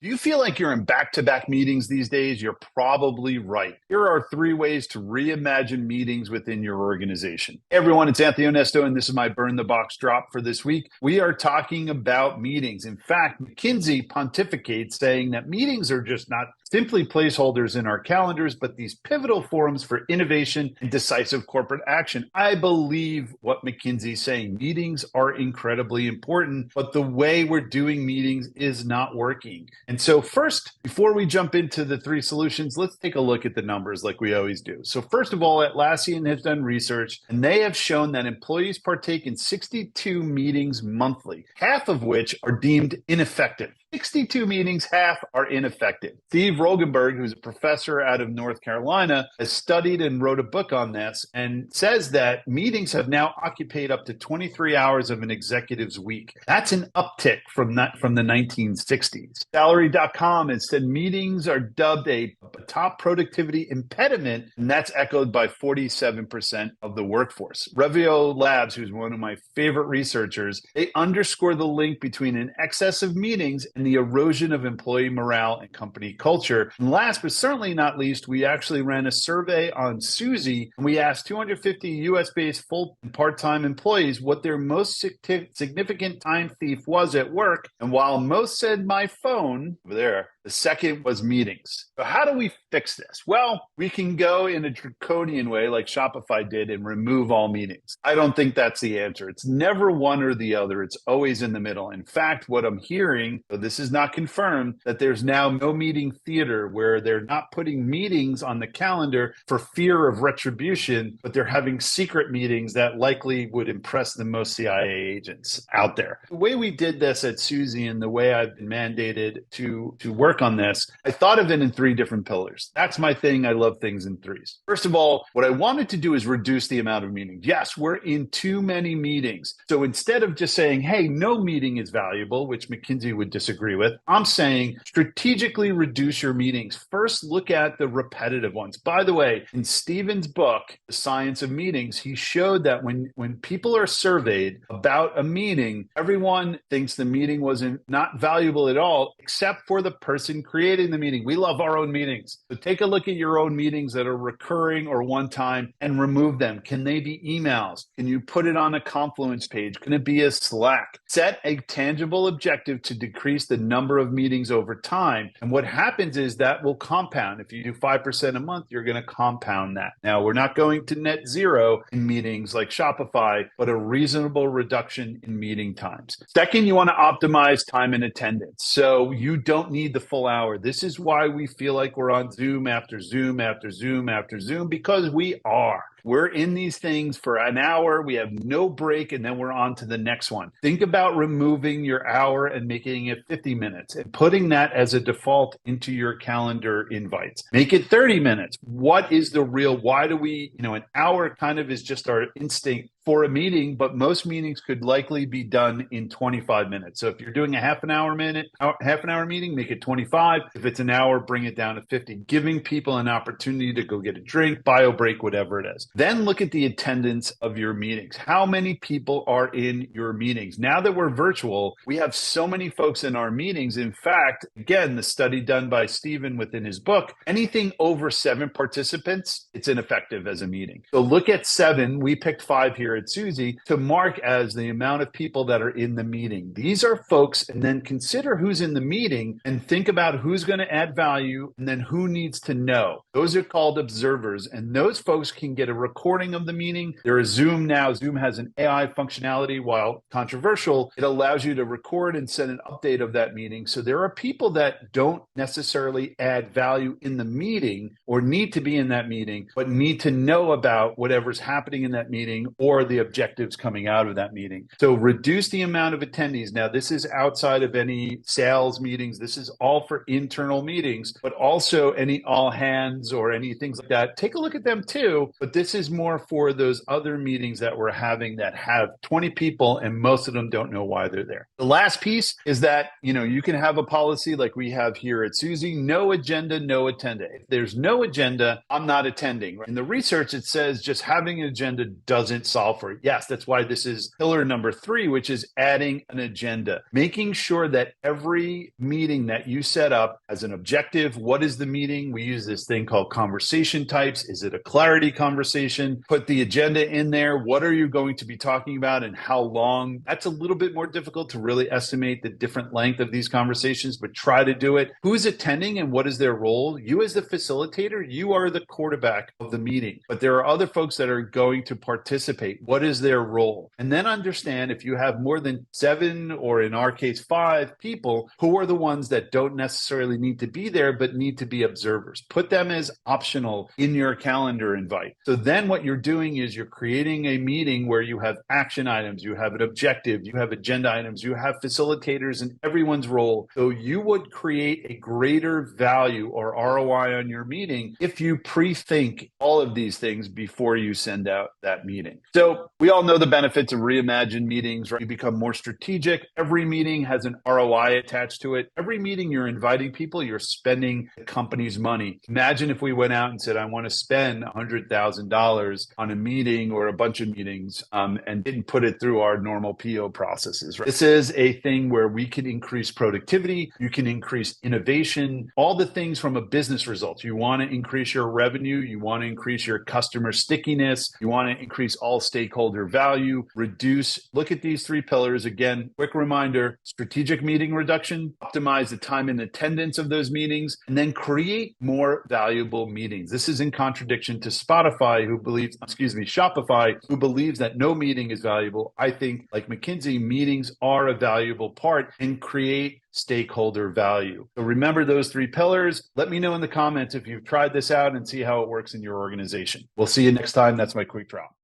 Do you feel like you're in back-to-back meetings these days? You're probably right. Here are three ways to reimagine meetings within your organization. Hey everyone, it's Anthony Onesto, and this is my Burn the Box drop for this week. We are talking about meetings. In fact, McKinsey pontificates saying that meetings are just not simply placeholders in our calendars, but these pivotal forums for innovation and decisive corporate action. I believe what McKinsey's saying. Meetings are incredibly important, but the way we're doing meetings is not working. And so first, before we jump into the three solutions, let's take a look at the numbers like we always do. So first of all, Atlassian has done research, and they have shown that employees partake in 62 meetings monthly, half of which are deemed ineffective. 62 meetings, half are ineffective. Steve Rogenberg, who's a professor out of North Carolina, has studied and wrote a book on this and says that meetings have now occupied up to 23 hours of an executive's week. That's an uptick from the 1960s. Salary.com has said meetings are dubbed a top productivity impediment, and that's echoed by 47% of the workforce. Revio Labs, who's one of my favorite researchers, they underscore the link between an excess of meetings and the erosion of employee morale and company culture. And last but certainly not least, we actually ran a survey on Suzy, and we asked 250 US-based full and part-time employees what their most significant time thief was at work. And while most said my phone over there, the second was meetings. So how do we fix this? Well, we can go in a draconian way like Shopify did and remove all meetings. I don't think that's the answer. It's never one or the other. It's always in the middle. In fact, what I'm hearing, though this is not confirmed, that there's now no meeting theater where they're not putting meetings on the calendar for fear of retribution, but they're having secret meetings that likely would impress the most CIA agents out there. The way we did this at Suzy and the way I've been mandated to work on this, I thought of it in three different pillars. That's my thing. I love things in threes. First of all, what I wanted to do is reduce the amount of meetings. Yes, we're in too many meetings. So instead of just saying, hey, no meeting is valuable, which McKinsey would disagree with, I'm saying strategically reduce your meetings. First, look at the repetitive ones. By the way, in Stephen's book, The Science of Meetings, he showed that when people are surveyed about a meeting, everyone thinks the meeting was not valuable at all, except for the person creating the meeting. We love our own meetings. So take a look at your own meetings that are recurring or one time and remove them. Can they be emails? Can you put it on a Confluence page? Can it be a Slack? Set a tangible objective to decrease the number of meetings over time. And what happens is that will compound. If you do 5% a month, you're going to compound that. Now, we're not going to net zero in meetings like Shopify, but a reasonable reduction in meeting times. Second, you want to optimize time and attendance. So you don't need the full hour. This is why we feel like we're on Zoom after Zoom after Zoom after Zoom, because we are. We're in these things for an hour. We have no break, and then we're on to the next one. Think about removing your hour and making it 50 minutes and putting that as a default into your calendar invites. Make it 30 minutes. What is the real, why do we, an hour kind of is just our instinct for a meeting, but most meetings could likely be done in 25 minutes. So if you're doing a half an hour meeting, make it 25. If it's an hour, bring it down to 50, giving people an opportunity to go get a drink, bio break, whatever it is. Then look at the attendance of your meetings. How many people are in your meetings? Now that we're virtual, we have so many folks in our meetings. In fact, again, the study done by Stephen within his book, anything over 7 participants, it's ineffective as a meeting. So look at 7. We picked 5 here at Suzy to mark as the amount of people that are in the meeting. These are folks, and then consider who's in the meeting and think about who's going to add value and then who needs to know. Those are called observers, and those folks can get a recording of the meeting. There is Zoom now. Zoom has an AI functionality. While controversial, it allows you to record and send an update of that meeting. So there are people that don't necessarily add value in the meeting or need to be in that meeting, but need to know about whatever's happening in that meeting or the objectives coming out of that meeting. So reduce the amount of attendees. Now, this is outside of any sales meetings. This is all for internal meetings, but also any all hands or any things like that. Take a look at them too. But this This is more for those other meetings that we're having that have 20 people and most of them don't know why they're there. The last piece is that, you can have a policy like we have here at Suzy, no agenda, no attendant. If there's no agenda, I'm not attending. In the research, it says just having an agenda doesn't solve for it. Yes, that's why this is pillar number 3, which is adding an agenda, making sure that every meeting that you set up has an objective. What is the meeting? We use this thing called conversation types. Is it a clarity conversation? Put the agenda in there. What are you going to be talking about and how long? That's a little bit more difficult to really estimate the different length of these conversations, but try to do it. Who's attending and what is their role? You as the facilitator, you are the quarterback of the meeting, but there are other folks that are going to participate. What is their role? And then understand if you have more than 7, or in our case, 5 people, who are the ones that don't necessarily need to be there, but need to be observers. Put them as optional in your calendar invite. So then what you're doing is you're creating a meeting where you have action items, you have an objective, you have agenda items, you have facilitators in everyone's role. So you would create a greater value or ROI on your meeting if you pre-think all of these things before you send out that meeting. So we all know the benefits of reimagined meetings, right? You become more strategic. Every meeting has an ROI attached to it. Every meeting you're inviting people, you're spending the company's money. Imagine if we went out and said, I want to spend $100,000 on a meeting or a bunch of meetings and didn't put it through our normal PO processes. Right? This is a thing where we can increase productivity. You can increase innovation, all the things from a business result. You want to increase your revenue. You want to increase your customer stickiness. You want to increase all stakeholder value, reduce. Look at these 3 pillars. Again, quick reminder, strategic meeting reduction, optimize the time and attendance of those meetings, and then create more valuable meetings. This is in contradiction to Shopify, who believes that no meeting is valuable. I think, like McKinsey, meetings are a valuable part and create stakeholder value. So remember those 3 pillars. Let me know in the comments if you've tried this out and see how it works in your organization. We'll see you next time. That's my quick drop.